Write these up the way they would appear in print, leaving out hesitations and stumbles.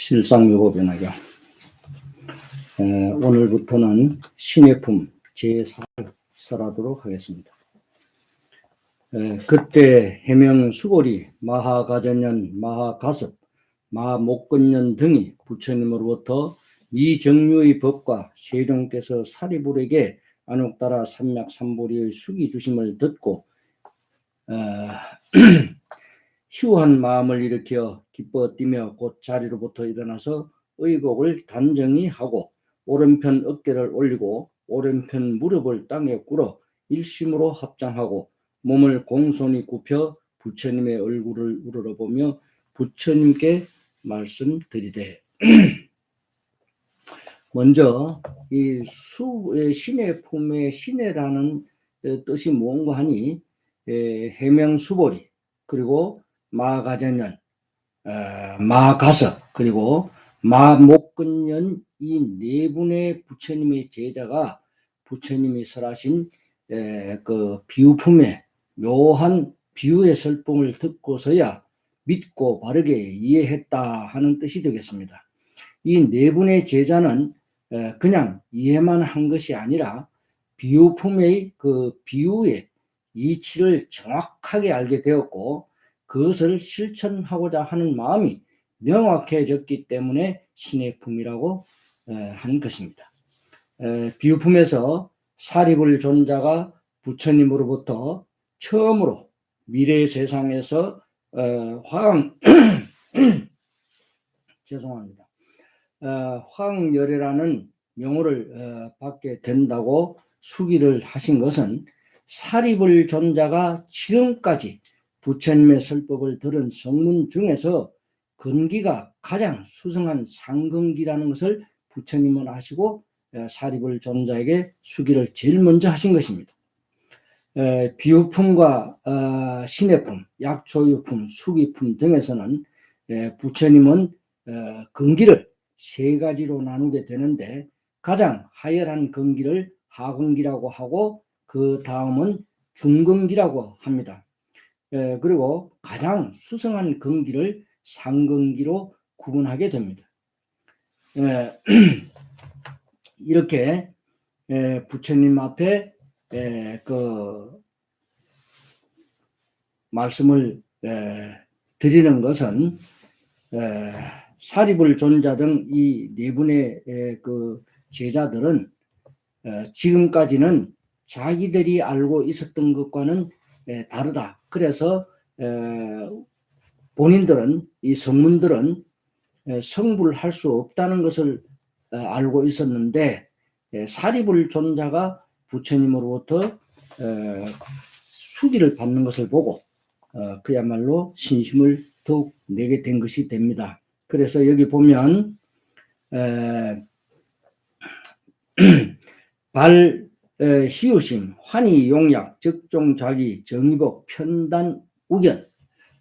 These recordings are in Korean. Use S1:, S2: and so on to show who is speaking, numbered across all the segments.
S1: 실상묘보 변화경. 오늘부터는 신의 품 제4를 설하도록 하겠습니다. 그때 해명 수고리 마하가전년 마하가섭 마목건년 등이 부처님으로부터 미정류의 법과 세종께서 사리불에게 안옥따라 삼맥삼보리의 수기 주심을 듣고 희우한 마음을 일으켜 기뻐 뛰며 곧 자리로부터 일어나서 의복을 단정히 하고 오른편 어깨를 올리고 오른편 무릎을 땅에 꿇어 일심으로 합장하고 몸을 공손히 굽혀 부처님의 얼굴을 우러러보며 부처님께 말씀드리되 먼저 이 신의 품의 신의라는 뜻이 무언가 하니 해명수보리 그리고 마가전년 마가섭 그리고 마목근년 이 네 분의 부처님의 제자가 부처님이 설하신 그 비유품의 묘한 비유의 설법을 듣고서야 믿고 바르게 이해했다 하는 뜻이 되겠습니다. 이 네 분의 제자는 그냥 이해만 한 것이 아니라 비유품의 그 비유의 이치를 정확하게 알게 되었고 그것을 실천하고자 하는 마음이 명확해졌기 때문에 신의 품이라고 한 것입니다. 비유품에서 사리불 존자가 부처님으로부터 처음으로 미래 세상에서 죄송합니다. 화응열애라는 명호를 받게 된다고 수기를 하신 것은 사리불 존자가 지금까지 부처님의 설법을 들은 성문 중에서 근기가 가장 수승한 상근기라는 것을 부처님은 아시고 사리불 존자에게 수기를 제일 먼저 하신 것입니다. 비유품과 신의품, 약초유품, 수기품 등에서는 부처님은 근기를 세 가지로 나누게 되는데 가장 하열한 근기를 하근기라고 하고 그 다음은 중근기라고 합니다. 그리고 가장 수승한 근기를 상근기로 구분하게 됩니다. 이렇게 부처님 앞에 그 말씀을 드리는 것은 사리불 존자 등 이 네 분의 그 제자들은 지금까지는 자기들이 알고 있었던 것과는 다르다. 그래서 본인들은 이 성문들은 성불을 할 수 없다는 것을 알고 있었는데 사리불 존자가 부처님으로부터 수기를 받는 것을 보고 그야말로 신심을 더욱 내게 된 것이 됩니다. 그래서 여기 보면 희유심, 환희 용약, 적종자기, 정의복, 편단, 우견,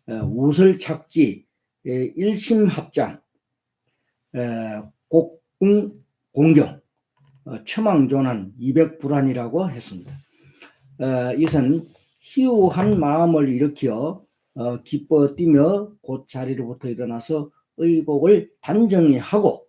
S1: 우설착지, 일심합장, 곡궁, 공경, 처망존한, 이백불안이라고 했습니다. 이것은 희우한 마음을 일으켜 기뻐 뛰며 곧 자리로부터 일어나서 의복을 단정히 하고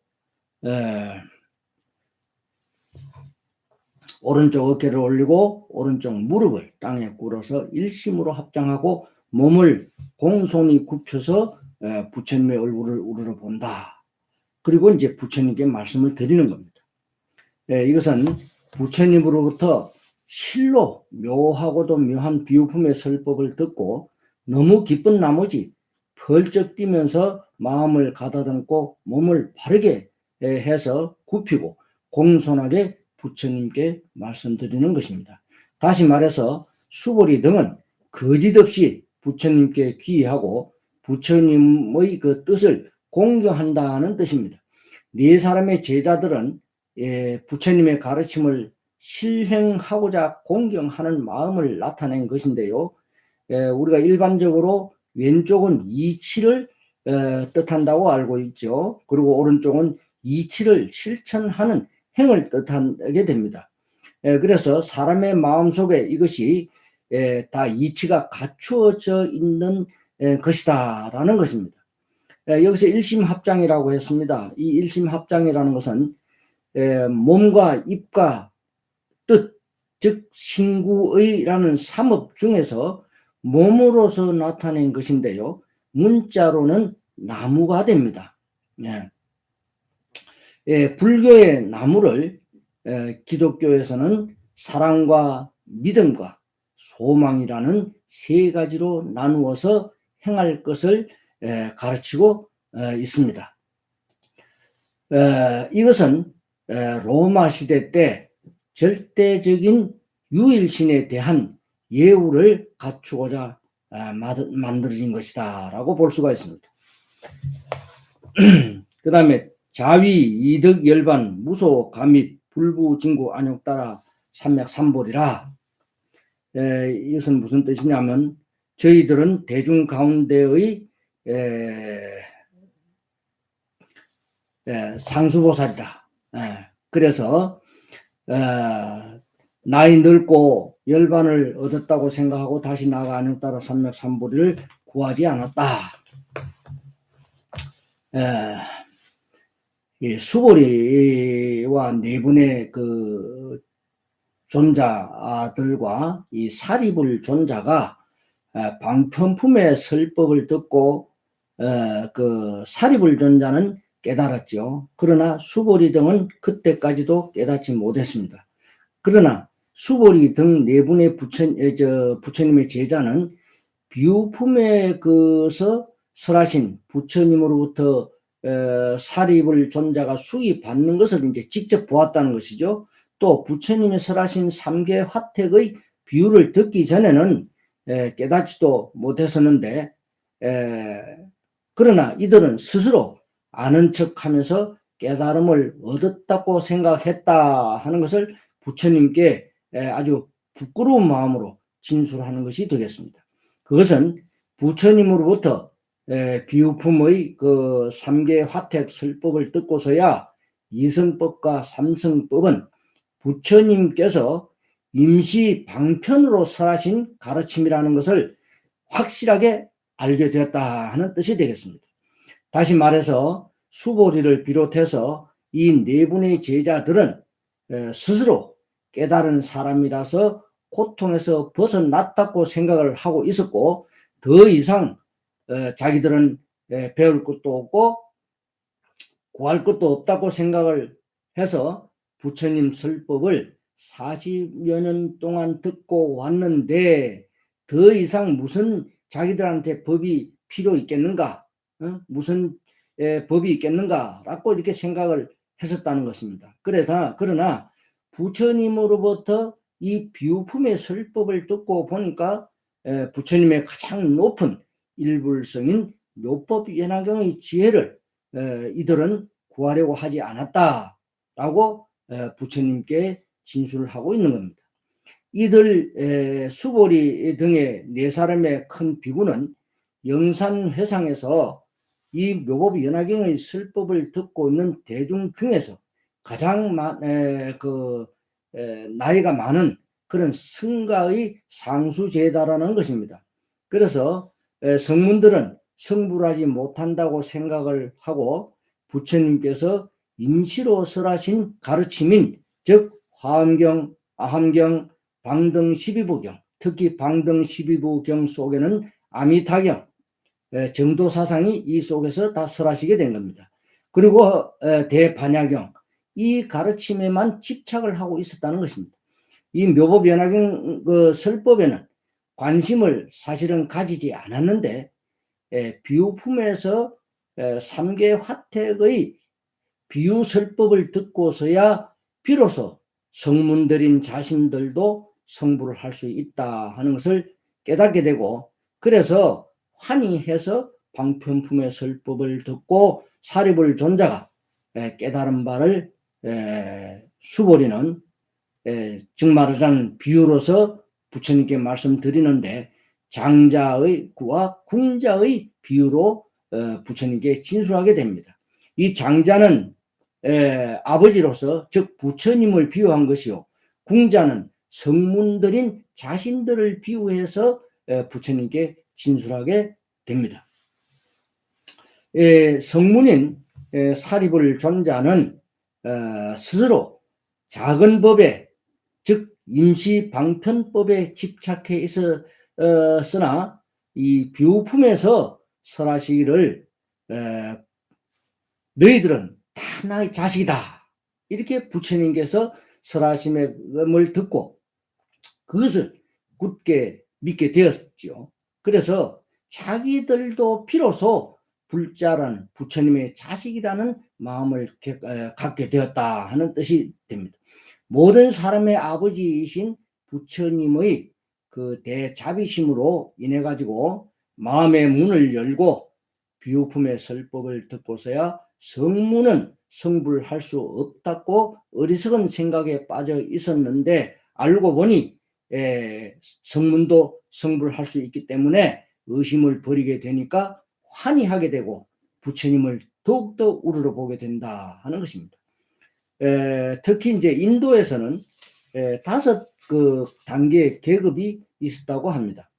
S1: 오른쪽 어깨를 올리고 오른쪽 무릎을 땅에 꿇어서 일심으로 합장하고 몸을 공손히 굽혀서 부처님의 얼굴을 우러러 본다. 그리고 이제 부처님께 말씀을 드리는 겁니다. 이것은 부처님으로부터 실로 묘하고도 묘한 비유품의 설법을 듣고 너무 기쁜 나머지 펄쩍 뛰면서 마음을 가다듬고 몸을 바르게 해서 굽히고 공손하게 부처님께 말씀드리는 것입니다. 다시 말해서 수보리 등은 거짓없이 부처님께 귀의하고 부처님의 그 뜻을 공경한다는 뜻입니다. 네 사람의 제자들은 부처님의 가르침을 실행하고자 공경하는 마음을 나타낸 것인데요. 우리가 일반적으로 왼쪽은 이치를 뜻한다고 알고 있죠. 그리고 오른쪽은 이치를 실천하는 행을 뜻하게 됩니다. 그래서 사람의 마음속에 이것이 다 이치가 갖추어져 있는 것이다 라는 것입니다. 여기서 일심합장이라고 했습니다. 이 일심합장이라는 것은 몸과 입과 뜻, 즉 신구의라는 삼업 중에서 몸으로서 나타낸 것인데요. 문자로는 나무가 됩니다. 불교의 나무를 기독교에서는 사랑과 믿음과 소망이라는 세 가지로 나누어서 행할 것을 가르치고 있습니다. 이것은 로마 시대 때 절대적인 유일신에 대한 예우를 갖추고자 만들어진 것이다 라고 볼 수가 있습니다. 그 다음에 자위, 이득, 열반, 무소, 감입, 불부, 진구, 안욕 따라 삼맥삼볼이라. 이것은 무슨 뜻이냐면 저희들은 대중 가운데의 상수보살이다. 그래서 나이 늙고 열반을 얻었다고 생각하고 다시 나가 안욕 따라 삼맥삼볼을 구하지 않았다. 이 수보리와 네 분의 그 존자들과 이 사리불 존자가 방편품의 설법을 듣고 그 사리불 존자는 깨달았죠. 그러나 수보리 등은 그때까지도 깨닫지 못했습니다. 그러나 수보리 등 네 분의 부처님의 제자는 비유품에 그서 설하신 부처님으로부터 사리불 존자가 수기 받는 것을 이제 직접 보았다는 것이죠. 또 부처님이 설하신 삼계 화택의 비유를 듣기 전에는 깨닫지도 못했었는데 그러나 이들은 스스로 아는 척하면서 깨달음을 얻었다고 생각했다 하는 것을 부처님께 아주 부끄러운 마음으로 진술하는 것이 되겠습니다. 그것은 부처님으로부터 비유품의 그 삼계 화택 설법을 듣고서야 이성법과 삼성법은 부처님께서 임시 방편으로 설하신 가르침이라는 것을 확실하게 알게 되었다 하는 뜻이 되겠습니다. 다시 말해서 수보리를 비롯해서 이 네 분의 제자들은 스스로 깨달은 사람이라서 고통에서 벗어났다고 생각을 하고 있었고 더 이상 자기들은 배울 것도 없고 구할 것도 없다고 생각을 해서 부처님 설법을 40여 년 동안 듣고 왔는데 더 이상 무슨 자기들한테 법이 필요 있겠는가? 무슨 법이 있겠는가라고 이렇게 생각을 했었다는 것입니다. 그러나 부처님으로부터 이 비유품의 설법을 듣고 보니까 부처님의 가장 높은 일불성인 묘법연화경의 지혜를 이들은 구하려고 하지 않았다라고 부처님께 진술을 하고 있는 겁니다. 이들 수보리 등의 네 사람의 큰 비구는 영산회상에서 이 묘법연화경의 설법을 듣고 있는 대중 중에서 가장 나이가 많은 그런 성가의 상수제다라는 것입니다. 그래서 성문들은 성불하지 못한다고 생각을 하고 부처님께서 임시로 설하신 가르침인 즉 화엄경, 아함경, 방등 12부경, 특히 방등 12부경 속에는 아미타경, 정도사상이 이 속에서 다 설하시게 된 겁니다. 그리고 대반야경, 이 가르침에만 집착을 하고 있었다는 것입니다. 이 묘법연화경 그 설법에는 관심을 사실은 가지지 않았는데 비유품에서 삼계 화택의 비유설법을 듣고서야 비로소 성문들인 자신들도 성불을 할 수 있다 하는 것을 깨닫게 되고 그래서 환희해서 방편품의 설법을 듣고 사리불 존자가 깨달은 바를 수보리는 즉 말하자면 비유로서 부처님께 말씀드리는데 장자의 구와 궁자의 비유로 부처님께 진술하게 됩니다. 이 장자는 아버지로서 즉 부처님을 비유한 것이요 궁자는 성문들인 자신들을 비유해서 부처님께 진술하게 됩니다. 성문인 사리불 존자는 스스로 작은 법에, 즉 임시방편법에 집착해 있었으나 이 비우품에서 설하시기를 너희들은 다 나의 자식이다, 이렇게 부처님께서 설하심을 듣고 그것을 굳게 믿게 되었죠. 그래서 자기들도 비로소 불자라는, 부처님의 자식이라는 마음을 갖게 되었다 하는 뜻이 됩니다. 모든 사람의 아버지이신 부처님의 그 대자비심으로 인해 가지고 마음의 문을 열고 비우품의 설법을 듣고서야 성문은 성불할 수 없다고 어리석은 생각에 빠져 있었는데, 알고 보니 성문도 성불할 수 있기 때문에 의심을 버리게 되니까 환희하게 되고 부처님을 더욱더 우러러 보게 된다 하는 것입니다. 특히 이제 인도에서는 5 단계의 계급이 있었다고 합니다.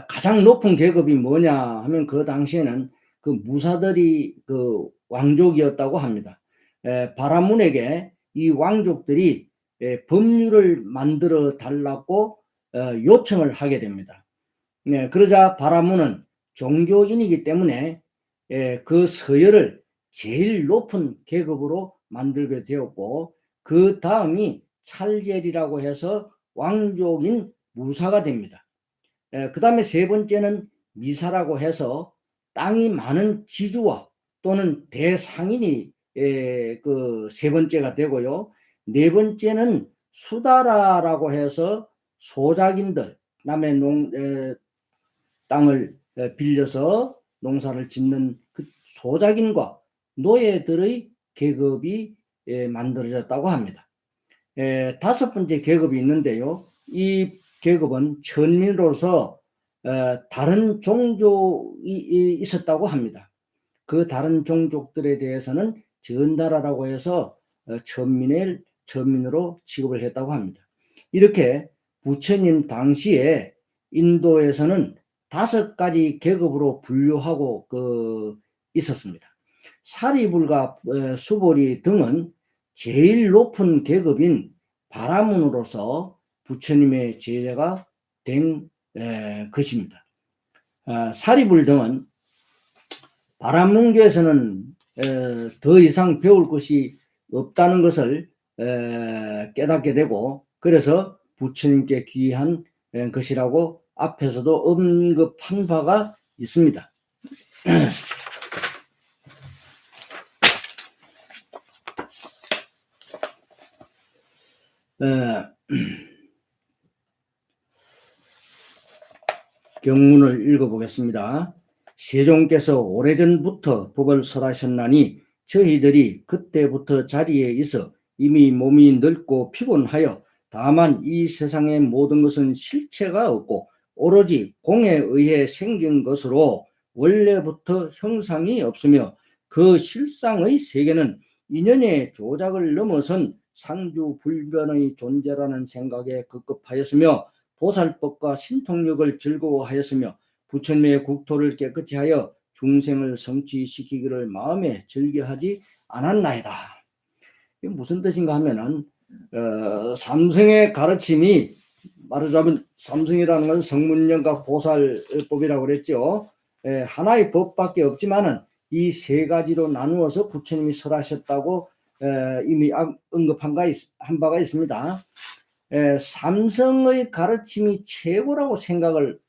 S1: 가장 높은 계급이 뭐냐 하면 그 당시에는 그 무사들이 그 왕족이었다고 합니다. 바라문에게 이 왕족들이 법률을 만들어 달라고 요청을 하게 됩니다. 그러자 바라문은 종교인이기 때문에 그 서열을 제일 높은 계급으로 만들게 되었고, 그 다음이 찰젤이라고 해서 왕족인 무사가 됩니다. 그 다음에 3번째는 미사라고 해서 땅이 많은 지주와 또는 대상인이 그 3번째가 되고요. 4번째는 수다라라고 해서 소작인들, 남의 땅을 빌려서 농사를 짓는 그 소작인과 노예들의 계급이 만들어졌다고 합니다. 5번째 계급이 있는데요. 이 계급은 천민으로서 다른 종족이 있었다고 합니다. 그 다른 종족들에 대해서는 전다라라고 해서 천민으로 취급을 했다고 합니다. 이렇게 부처님 당시에 인도에서는 5가지 계급으로 분류하고 있었습니다. 사리불과 수보리 등은 제일 높은 계급인 바라문으로서 부처님의 제자가 된 것입니다. 사리불 등은 바라문교에서는 더 이상 배울 것이 없다는 것을 깨닫게 되고, 그래서 부처님께 귀한 것이라고 앞에서도 언급한 바가 있습니다. 경문을 읽어보겠습니다. 세종께서 오래전부터 법을 설하셨나니 저희들이 그때부터 자리에 있어 이미 몸이 늙고 피곤하여 다만 이 세상의 모든 것은 실체가 없고 오로지 공에 의해 생긴 것으로 원래부터 형상이 없으며 그 실상의 세계는 인연의 조작을 넘어선 상주불변의 존재라는 생각에 급급하였으며 보살법과 신통력을 즐거워하였으며 부처님의 국토를 깨끗이 하여 중생을 성취시키기를 마음에 즐겨하지 않았나이다. 이게 무슨 뜻인가 하면은 삼성의 가르침이, 말하자면 삼성이라는 건 성문연각 보살법이라고 그랬죠. 하나의 법밖에 없지만은 이 3가지로 나누어서 부처님이 설하셨다고 이미 언급한 바가 있습니다. 삼성의 가르침이 최고라고 생각을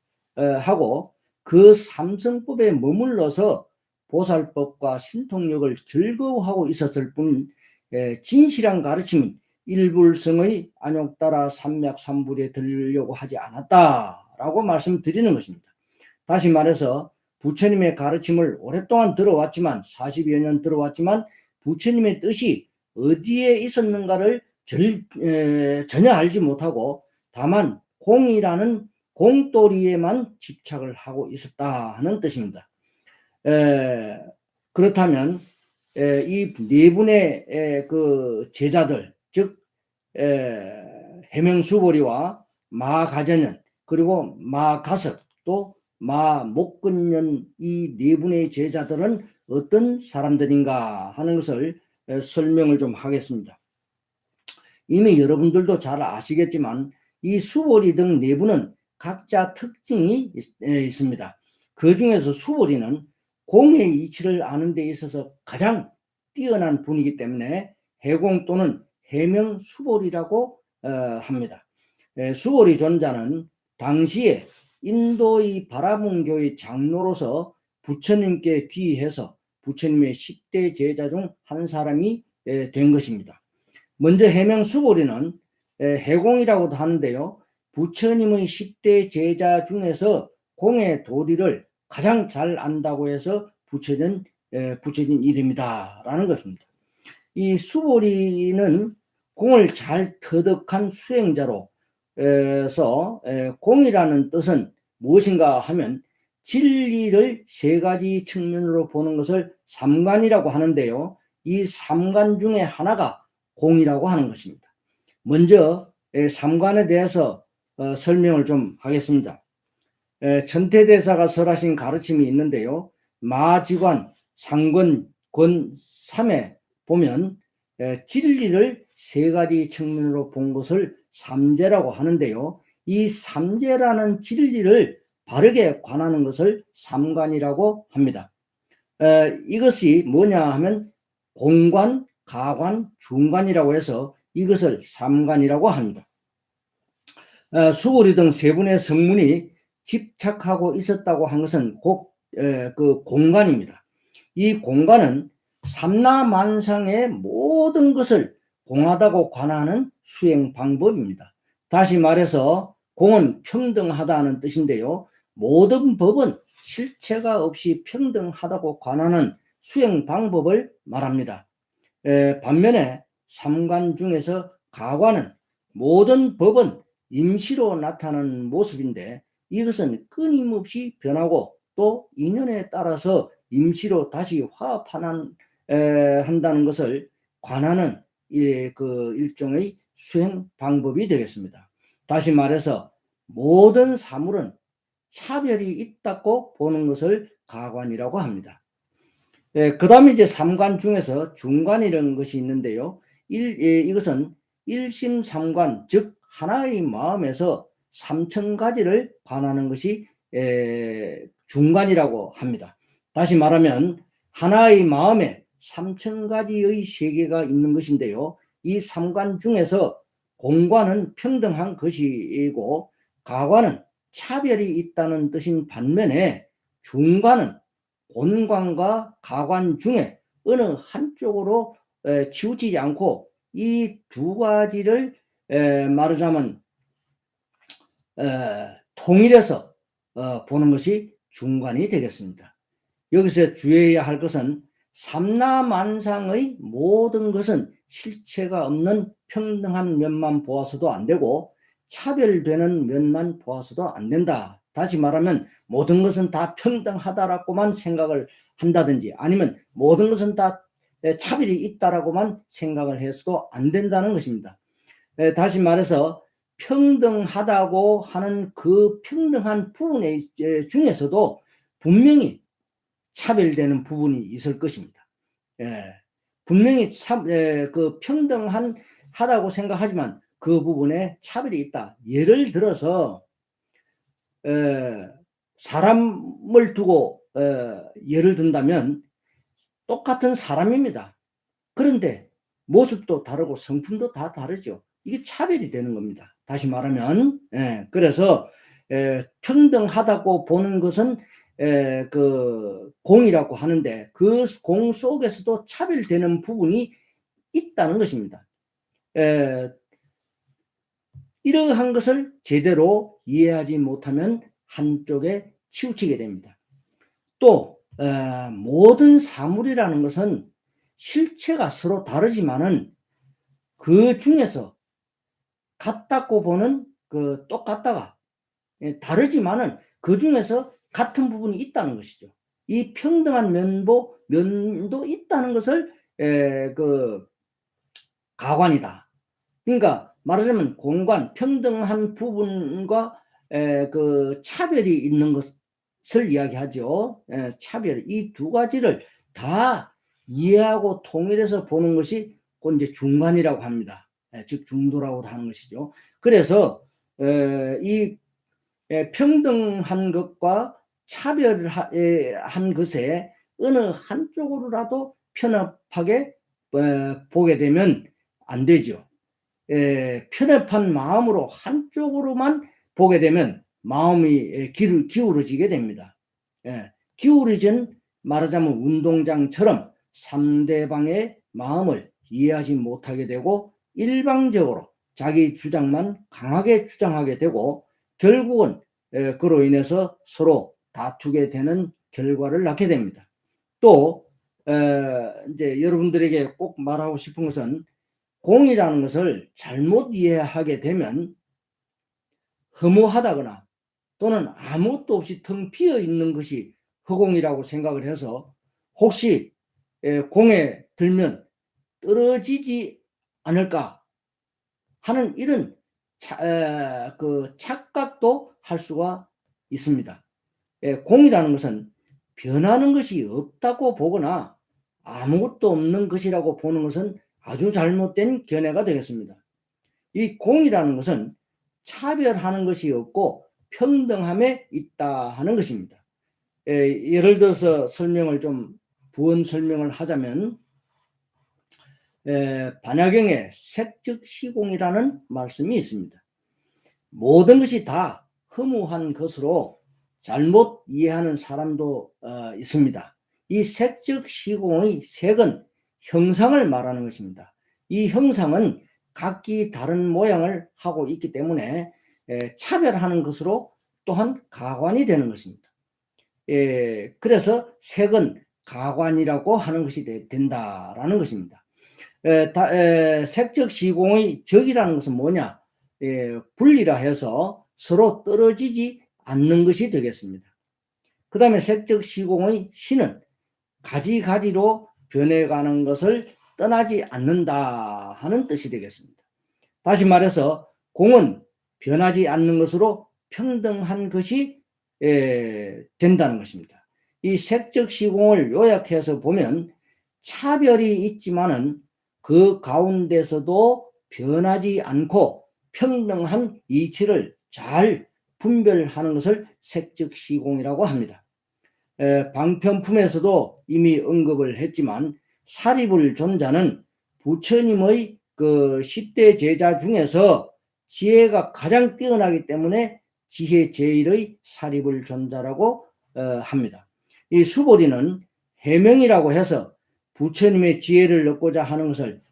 S1: 하고 그 삼성법에 머물러서 보살법과 신통력을 즐거워하고 있었을 뿐 진실한 가르침은 일불성의 안욕따라 삼맥삼불에 들으려고 하지 않았다라고 말씀드리는 것입니다. 다시 말해서 부처님의 가르침을 오랫동안 들어왔지만 40여 년 들어왔지만 부처님의 뜻이 어디에 있었는가를 전혀 알지 못하고 다만 공이라는 공돌이에만 집착을 하고 있었다 하는 뜻입니다. 그렇다면 이 4분의 그 제자들, 즉 해명수보리와 마가전현 그리고 마가섭 또 못 끊는 이 네 분의 제자들은 어떤 사람들인가 하는 것을 설명을 좀 하겠습니다. 이미 여러분들도 잘 아시겠지만 이 수보리 등 네 분은 각자 특징이 있습니다. 그 중에서 수보리는 공의 이치를 아는 데 있어서 가장 뛰어난 분이기 때문에 해공 또는 해명 수보리라고 합니다. 수보리 존자는 당시에 인도의 바라문교의 장로로서 부처님께 귀해서 부처님의 10대 제자 중 한 사람이 된 것입니다. 먼저 해명 수보리는 해공이라고도 하는데요. 부처님의 10대 제자 중에서 공의 도리를 가장 잘 안다고 해서 붙여진 이름이다 라는 것입니다. 이 수보리는 공을 잘 터득한 수행자로 해서 공이라는 뜻은 무엇인가 하면 진리를 세 가지 측면으로 보는 것을 삼관이라고 하는데요. 이 삼관 중에 하나가 공이라고 하는 것입니다. 먼저 삼관에 대해서 설명을 좀 하겠습니다. 천태대사가 설하신 가르침이 있는데요. 마지관, 상권, 권, 삼에 보면 진리를 세 가지 측면으로 본 것을 삼재라고 하는데요. 이 삼재라는 진리를 바르게 관하는 것을 삼관이라고 합니다. 이것이 뭐냐 하면 공관, 가관, 중관이라고 해서 이것을 삼관이라고 합니다. 수고리 등 세 분의 성문이 집착하고 있었다고 한 것은 곧 그 공관입니다. 이 공관은 삼라만상의 모든 것을 공하다고 관하는 수행 방법입니다. 다시 말해서 공은 평등하다는 뜻인데요. 모든 법은 실체가 없이 평등하다고 관하는 수행 방법을 말합니다. 반면에 삼관 중에서 가관은 모든 법은 임시로 나타나는 모습인데 이것은 끊임없이 변하고 또 인연에 따라서 임시로 다시 화합하는 한다는 것을 관하는 그 일종의 수행 방법이 되겠습니다. 다시 말해서 모든 사물은 차별이 있다고 보는 것을 가관이라고 합니다. 그 다음에 이제 삼관 중에서 중관이라는 것이 있는데요. 이것은 일심삼관, 즉 하나의 마음에서 3000가지를 관하는 것이 중관이라고 합니다. 다시 말하면 하나의 마음에 3000가지의 세계가 있는 것인데요. 이 삼관 중에서 공관은 평등한 것이고 가관은 차별이 있다는 뜻인 반면에 중관은 본관과 가관 중에 어느 한쪽으로 치우치지 않고 이 두 가지를 말하자면 통일해서 보는 것이 중관이 되겠습니다. 여기서 주의해야 할 것은 삼라만상의 모든 것은 실체가 없는 평등한 면만 보아서도 안 되고 차별되는 면만 보아서도 안 된다. 다시 말하면 모든 것은 다 평등하다라고만 생각을 한다든지 아니면 모든 것은 다 차별이 있다라고만 생각을 해서도 안 된다는 것입니다. 다시 말해서 평등하다고 하는 그 평등한 부분 중에서도 분명히 차별되는 부분이 있을 것입니다. 분명히 그 평등하다고 생각하지만 그 부분에 차별이 있다. 예를 들어서 사람을 두고 예를 든다면 똑같은 사람입니다. 그런데 모습도 다르고 성품도 다 다르죠. 이게 차별이 되는 겁니다. 다시 말하면 그래서 평등하다고 보는 것은 그 공이라고 하는데 그 공 속에서도 차별되는 부분이 있다는 것입니다. 이러한 것을 제대로 이해하지 못하면 한쪽에 치우치게 됩니다. 또 모든 사물이라는 것은 실체가 서로 다르지만은 그 중에서 같다고 보는 그 똑같다가 다르지만은 그 중에서 같은 부분이 있다는 것이죠. 이 평등한 면도 있다는 것을 그 가관이다. 그러니까 말하자면 공관, 평등한 부분과 그 차별이 있는 것 것을 이야기하죠. 차별, 이 두 가지를 다 이해하고 통일해서 보는 것이 곧 이제 중간이라고 합니다. 즉 중도라고 하는 것이죠. 그래서 이 평등한 것과 차별한 것에 어느 한쪽으로라도 편협하게 보게 되면 안 되죠. 편협한 마음으로 한쪽으로만 보게 되면 마음이 기울어지게 됩니다. 기울어진, 말하자면 운동장처럼 상대방의 마음을 이해하지 못하게 되고 일방적으로 자기 주장만 강하게 주장하게 되고 결국은 그로 인해서 서로 다투게 되는 결과를 낳게 됩니다. 또 이제 여러분들에게 꼭 말하고 싶은 것은 공이라는 것을 잘못 이해하게 되면 허무하다거나 또는 아무것도 없이 텅 비어 있는 것이 허공이라고 생각을 해서 혹시 공에 들면 떨어지지 않을까 하는 이런 그 착각도 할 수가 있습니다. 공이라는 것은 변하는 것이 없다고 보거나 아무것도 없는 것이라고 보는 것은 아주 잘못된 견해가 되겠습니다. 이 공이라는 것은 차별하는 것이 없고 평등함에 있다 하는 것입니다. 예를 들어서 설명을 좀 부언 설명을 하자면 반야경에 색즉 시공이라는 말씀이 있습니다. 모든 것이 다 허무한 것으로 잘못 이해하는 사람도 있습니다. 이 색즉 시공의 색은 형상을 말하는 것입니다. 이 형상은 각기 다른 모양을 하고 있기 때문에 차별하는 것으로 또한 가관이 되는 것입니다. 그래서 색은 가관이라고 하는 것이 된다라는 것입니다. 색즉 시공의 적이라는 것은 뭐냐? 분리라 해서 서로 떨어지지 않는 것이 되겠습니다. 그 다음에 색즉 시공의 신은 가지가지로 변해가는 것을 떠나지 않는다 하는 뜻이 되겠습니다. 다시 말해서 공은 변하지 않는 것으로 평등한 것이 된다는 것입니다. 이 색즉 시공을 요약해서 보면 차별이 있지만은 그 가운데서도 변하지 않고 평등한 이치를 잘 분별하는 것을 색즉 시공이라고 합니다. 방편품에서도 이미 언급을 했지만 사리불 존자는 부처님의 그 10대 제자 중에서 지혜가 가장 뛰어나기 때문에 지혜 제일의 사리불 존자라고 합니다. 이 수보리는 해명이라고 해서 부처님의 지혜를 얻고자 하는 것을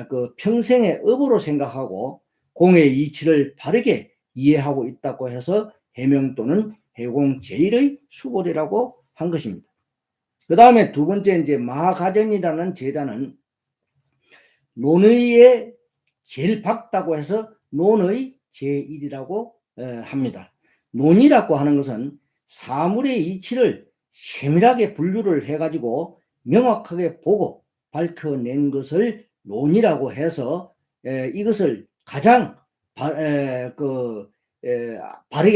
S1: 그 평생의 업으로 생각하고 공의 이치를 바르게 이해하고 있다고 해서 해명 또는 해공 제일의 수보리라고 한 것입니다. 그 다음에 두 번째 이제 마가전이라는 제자는 논의에 제일 밝다고 해서 논의 제1이라고 합니다. 논이라고 하는 것은 사물의 이치를 세밀하게 분류를 해가지고 명확하게 보고 밝혀낸 것을 논이라고 해서 이것을 가장 바르게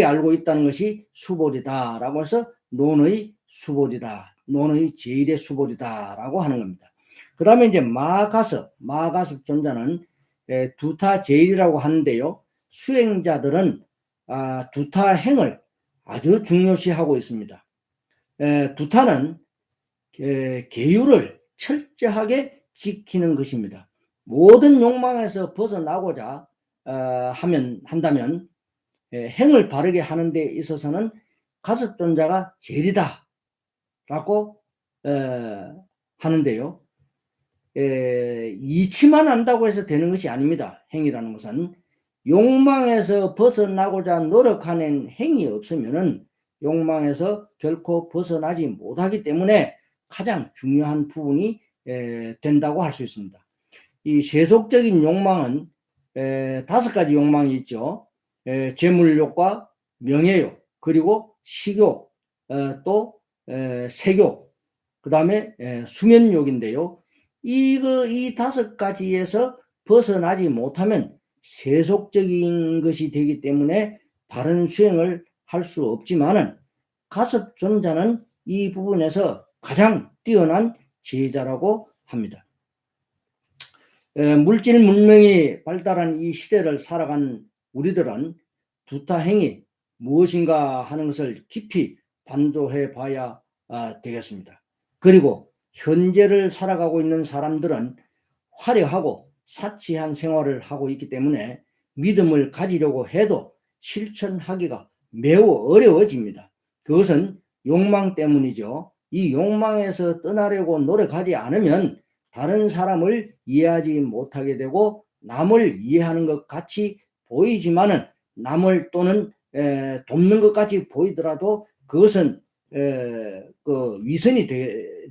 S1: 알고 있다는 것이 수보리다라고 해서 논의 수보리다, 논의 제일의 수보리다라고 하는 겁니다. 그 다음에 이제 마가섭 존자는 두타 제일이라고 하는데요. 수행자들은 두타 행을 아주 중요시하고 있습니다. 두타는 계율을 철저하게 지키는 것입니다. 모든 욕망에서 벗어나고자 한다면 행을 바르게 하는 데 있어서는 가섭존자가 제일이다 라고 하는데요. 이치만 한다고 해서 되는 것이 아닙니다. 행이라는 것은 욕망에서 벗어나고자 노력하는 행이 없으면은 욕망에서 결코 벗어나지 못하기 때문에 가장 중요한 부분이 된다고 할 수 있습니다. 이 세속적인 욕망은 5가지 욕망이 있죠. 재물욕과 명예욕, 그리고 식욕, 또 색욕, 그 다음에 수면욕인데요. 이 5가지에서 벗어나지 못하면 세속적인 것이 되기 때문에 바른 수행을 할 수 없지만은 가섭존자는 이 부분에서 가장 뛰어난 제자라고 합니다. 물질 문명이 발달한 이 시대를 살아간 우리들은 두타행이 무엇인가 하는 것을 깊이 반조해 봐야 되겠습니다. 그리고 현재를 살아가고 있는 사람들은 화려하고 사치한 생활을 하고 있기 때문에 믿음을 가지려고 해도 실천하기가 매우 어려워집니다. 그것은 욕망 때문이죠. 이 욕망에서 떠나려고 노력하지 않으면 다른 사람을 이해하지 못하게 되고 남을 이해하는 것 같이 보이지만은 남을 또는 돕는 것 같이 보이더라도 그것은 그 위선이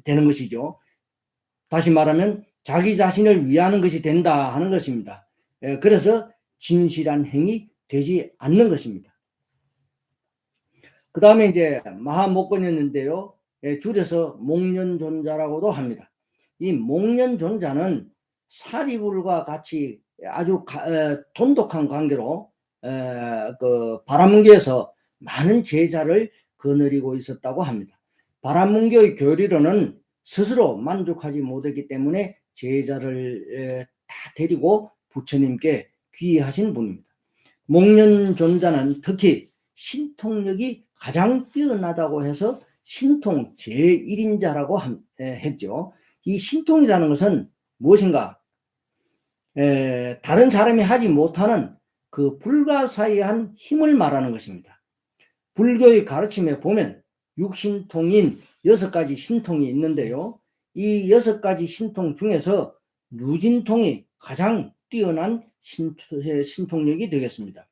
S1: 되는 것이죠. 다시 말하면 자기 자신을 위하는 것이 된다 하는 것입니다. 그래서 진실한 행위 되지 않는 것입니다. 그 다음에 이제 마하목건이었는데요. 줄여서 목련존자라고도 합니다. 이 목련존자는 사리불과 같이 아주 돈독한 관계로 그 바라문교에서 많은 제자를 거느리고 있었다고 합니다. 바라문교의 교리로는 스스로 만족하지 못했기 때문에 제자를 다 데리고 부처님께 귀의하신 분입니다. 목련존자는 특히 신통력이 가장 뛰어나다고 해서 신통 제1인자라고 했죠. 이 신통이라는 것은 무엇인가? 다른 사람이 하지 못하는 그 불가사의한 힘을 말하는 것입니다. 불교의 가르침에 보면 육신통인 6가지 신통이 있는데요. 이 6가지 신통 중에서 누진통이 가장 뛰어난 신통력이 되겠습니다.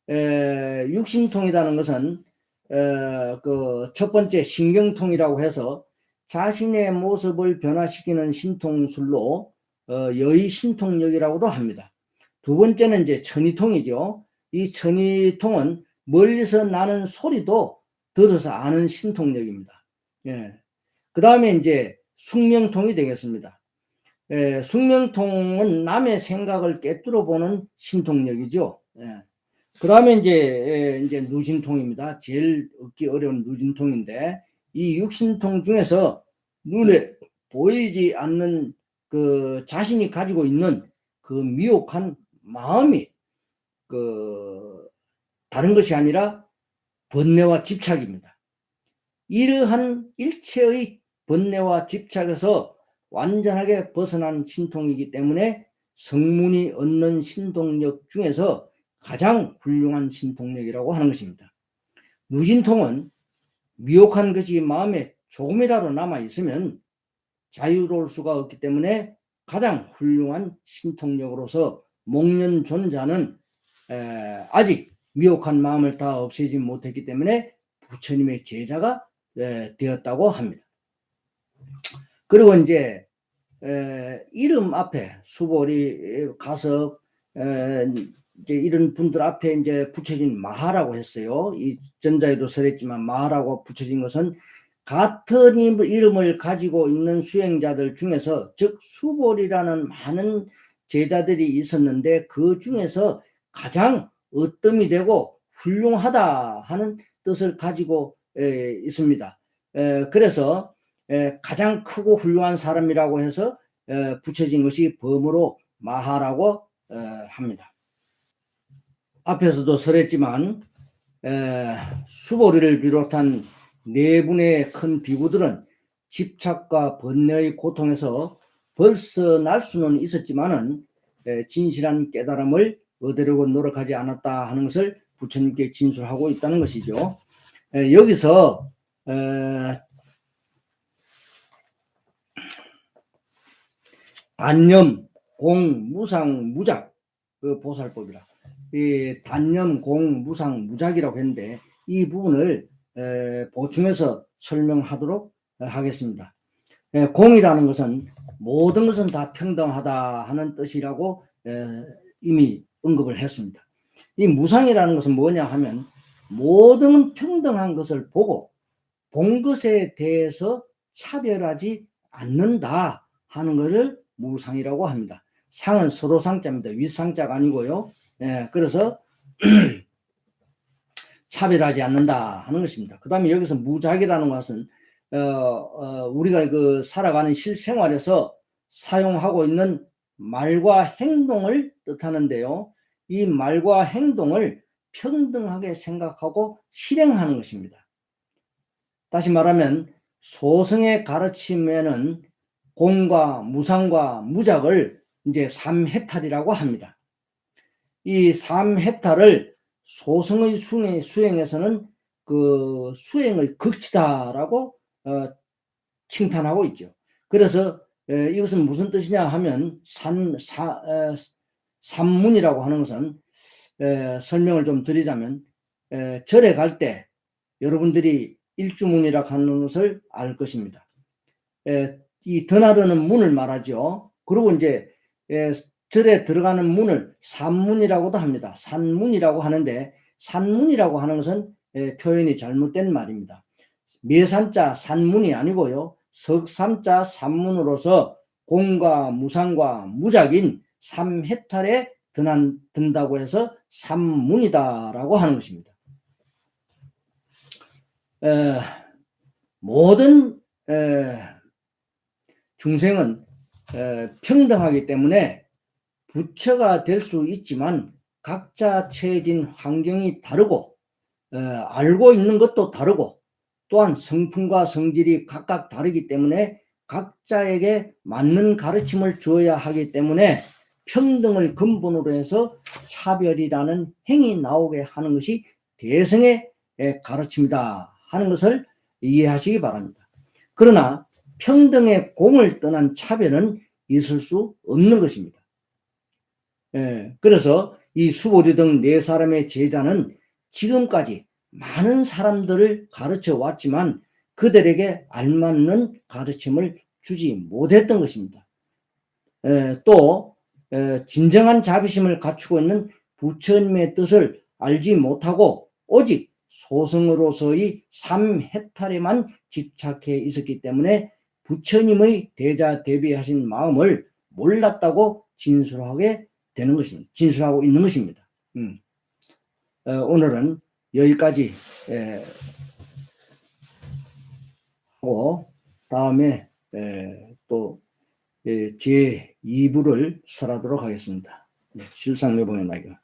S1: 육신통이라는 것은 그 첫 번째 신경통이라고 해서 자신의 모습을 변화시키는 신통술로 여의 신통력이라고도 합니다. 두 번째는 이제 천의통이죠. 이 천의통은 멀리서 나는 소리도 들어서 아는 신통력입니다. 그 다음에 이제 숙명통이 되겠습니다. 숙명통은 남의 생각을 꿰뚫어 보는 신통력이죠. 그 다음에 이제 누진통입니다. 제일 얻기 어려운 누진통인데 이 육신통 중에서 눈에 보이지 않는 그 자신이 가지고 있는 그 미혹한 마음이 그 다른 것이 아니라 번뇌와 집착입니다. 이러한 일체의 번뇌와 집착에서 완전하게 벗어난 신통이기 때문에 성문이 얻는 신통력 중에서 가장 훌륭한 신통력이라고 하는 것입니다. 누진통은 미혹한 것이 마음에 조금이라도 남아 있으면 자유로울 수가 없기 때문에 가장 훌륭한 신통력으로서 목련존자는 아직 미혹한 마음을 다 없애지 못했기 때문에 부처님의 제자가 되었다고 합니다. 그리고 이제 이름 앞에 수보리 가서 이제 이런 분들 앞에 이제 붙여진 마하라고 했어요. 이 전자에도 설했지만 마하라고 붙여진 것은 같은 이름을 가지고 있는 수행자들 중에서 즉 수보리라는 많은 제자들이 있었는데 그 중에서 가장 으뜸이 되고 훌륭하다 하는 뜻을 가지고 있습니다. 그래서 가장 크고 훌륭한 사람이라고 해서 붙여진 것이 범으로 마하라고 합니다. 앞에서도 설했지만 수보리를 비롯한 네 분의 큰 비구들은 집착과 번뇌의 고통에서 벗어날 수는 있었지만은 진실한 깨달음을 얻으려고 노력하지 않았다 하는 것을 부처님께 진술하고 있다는 것이죠. 여기서 단념, 공, 무상, 무작 그 보살법이라 이 단념, 공, 무상, 무작이라고 했는데 이 부분을 보충해서 설명하도록 하겠습니다. 공이라는 것은 모든 것은 다 평등하다 하는 뜻이라고 이미 언급을 했습니다. 이 무상이라는 것은 뭐냐 하면 모든 평등한 것을 보고 본 것에 대해서 차별하지 않는다 하는 것을 무상이라고 합니다. 상은 서로 상자입니다. 윗상자가 아니고요. 그래서 차별하지 않는다 하는 것입니다. 그 다음에 여기서 무작위라는 것은 우리가 그 살아가는 실생활에서 사용하고 있는 말과 행동을 뜻하는데요. 이 말과 행동을 평등하게 생각하고 실행하는 것입니다. 다시 말하면 소승의 가르침에는 공과 무상과 무작을 이제 삼해탈이라고 합니다. 이 삼해탈을 소승의 수행에서는 그 수행의 극치다라고 칭찬하고 있죠. 그래서 이것은 무슨 뜻이냐 하면 산문이라고 하는 것은 설명을 좀 드리자면 절에 갈 때 여러분들이 일주문이라고 하는 것을 알 것입니다. 이 드나드는 문을 말하죠. 그리고 이제 절에 들어가는 문을 산문이라고도 합니다. 산문이라고 하는데 산문이라고 하는 것은 표현이 잘못된 말입니다. 매산자 산문이 아니고요. 석삼자 산문으로서 공과 무상과 무작인 삼해탈에 든다고 해서 산문이다라고 하는 것입니다. 모든 중생은 평등하기 때문에 부처가 될 수 있지만 각자 처해진 환경이 다르고 알고 있는 것도 다르고 또한 성품과 성질이 각각 다르기 때문에 각자에게 맞는 가르침을 주어야 하기 때문에 평등을 근본으로 해서 차별이라는 행위 나오게 하는 것이 대성의 가르침이다 하는 것을 이해하시기 바랍니다. 그러나 평등의 공을 떠난 차별은 있을 수 없는 것입니다. 그래서 이 수보리 등 네 사람의 제자는 지금까지 많은 사람들을 가르쳐 왔지만 그들에게 알맞는 가르침을 주지 못했던 것입니다. 또 진정한 자비심을 갖추고 있는 부처님의 뜻을 알지 못하고 오직 소승으로서의 삼해탈에만 집착해 있었기 때문에 부처님의 대자 대비하신 마음을 몰랐다고 진술하게 되는 것입니다. 진술하고 있는 것입니다. 오늘은 여기까지 하고 다음에 또 제 2부를 설하도록 하겠습니다. 실상묘봉의 낙연.